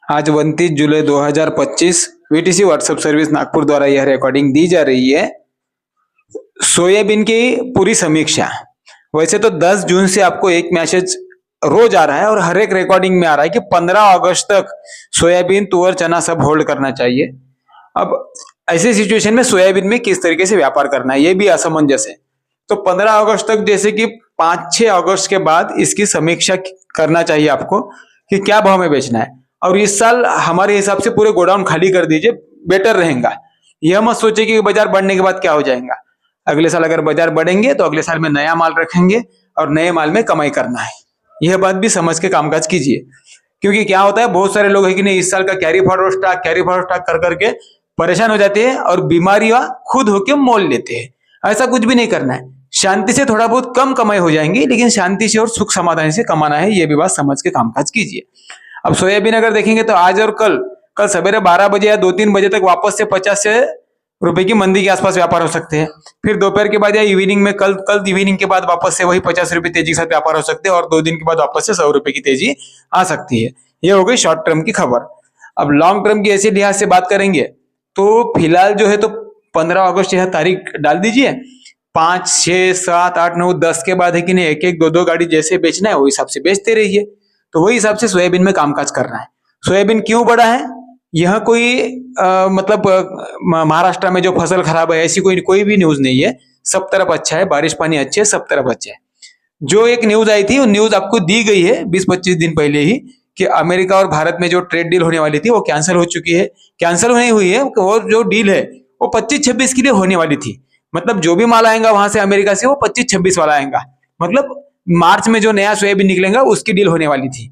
आज 29 जुलाई 2025 VTC WhatsApp service Nagpur द्वारा यह रिकॉर्डिंग दी जा रही है। सोयाबीन की पूरी समीक्षा। वैसे तो 10 जून से आपको एक मैसेज रोज आ रहा है और हर एक रिकॉर्डिंग में आ रहा है कि 15 अगस्त तक सोयाबीन, तुअर, चना सब होल्ड करना चाहिए। अब ऐसे सिचुएशन में सोयाबीन में किस तरीके से व्यापार करना है, ये भी असमंजस है। तो 15 अगस्त तक, जैसे कि 5-6 अगस्त के बाद इसकी समीक्षा करना चाहिए आपको कि क्या भाव में बेचना है। और इस साल हमारे हिसाब से पूरे गोडाउन खाली कर दीजिए, बेटर रहेगा। यह मत सोचे कि बाजार बढ़ने के बाद क्या हो जाएगा। अगले साल अगर बाजार बढ़ेंगे तो अगले साल में नया माल रखेंगे और नए माल में कमाई करना है। यह बात भी समझ के कामकाज कीजिए, क्योंकि क्या होता है, बहुत सारे लोग है कि नहीं, इस साल का कैरी फॉरवर्ड स्टॉक कर करके परेशान हो जाते हैं और बीमारियां खुद होके मोल लेते हैं। ऐसा कुछ भी नहीं करना है। शांति से थोड़ा बहुत कम कमाई हो जाएंगी, लेकिन शांति से और सुख समाधान से कमाना है। ये भी बात समझ के कामकाज कीजिए। अब सोयाबीन अगर देखेंगे तो आज और कल सवेरे 12 बजे या 2-3 बजे तक वापस से 50 रुपए की मंदी के आसपास व्यापार हो सकते हैं। फिर दोपहर के बाद या इवनिंग में कल इवनिंग के बाद वापस से वही 50 रुपए तेजी के साथ व्यापार हो सकते हैं और 2 दिन के बाद वापस से 100 रुपए की तेजी आ सकती है। ये हो गई शॉर्ट टर्म की खबर। अब लॉन्ग टर्म की ऐसी लिहाज से बात करेंगे तो फिलहाल जो है तो 15 अगस्त यह तारीख डाल दीजिए। 5, 6, 7, 8, 9, 10 के बाद है कि नहीं, एक 2 गाड़ी जैसे बेचना है वही हिसाब से बेचते रहिए। तो वही हिसाब से सोयाबीन में कामकाज करना है। सोयाबीन क्यों बढ़ा है, यह कोई मतलब महाराष्ट्र में जो फसल खराब है ऐसी कोई भी न्यूज नहीं है। सब तरफ अच्छा है, बारिश पानी अच्छे है, सब तरफ अच्छा है। जो एक न्यूज आई थी वो न्यूज आपको दी गई है 20-25 दिन पहले ही कि अमेरिका और भारत में जो ट्रेड डील होने वाली थी वो कैंसिल हो चुकी है। कैंसिल नहीं हुई है, वो जो डील है वो 25-26 के लिए होने वाली थी। मतलब जो भी माल आएगा वहां से अमेरिका से वो 25-26 वाला आएगा। मतलब मार्च में जो नया सोयाबीन निकलेगा उसकी डील होने वाली थी।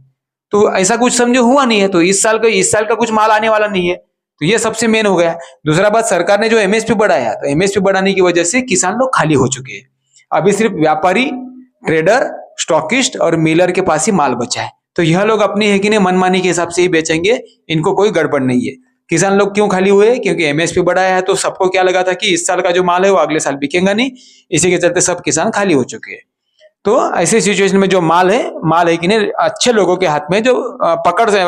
तो ऐसा कुछ समझो हुआ नहीं है। तो इस साल का कुछ माल आने वाला नहीं है। तो ये सबसे मेन हो गया। दूसरा बात, सरकार ने जो एमएसपी बढ़ाया, तो एमएसपी बढ़ाने की वजह से किसान लोग खाली हो चुके हैं। अभी सिर्फ व्यापारी, ट्रेडर, स्टॉकिस्ट और मिलर के पास ही माल बचा है। तो यह लोग अपनी है कि नहीं मनमानी के हिसाब से ही बेचेंगे, इनको कोई गड़बड़ नहीं है। किसान लोग क्यों खाली हुए, क्योंकि एमएसपी बढ़ाया है। तो सबको क्या लगा था कि इस साल का जो माल है वो अगले साल बिकेगा नहीं, इसी के चलते सब किसान खाली हो चुके हैं। तो ऐसे सिचुएशन में जो माल है कि नहीं अच्छे लोगों के हाथ में, जो पकड़ से,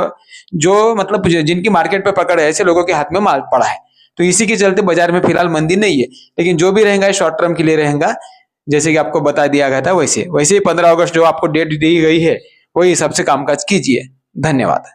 जो मतलब जिनकी मार्केट पे पकड़ है, ऐसे लोगों के हाथ में माल पड़ा है। तो इसी के चलते बाजार में फिलहाल मंदी नहीं है। लेकिन जो भी रहेगा शॉर्ट टर्म के लिए रहेगा, जैसे कि आपको बता दिया गया था वैसे ही 15 अगस्त जो आपको डेट दी गई है वही हिसाब से कामकाज कीजिए। धन्यवाद।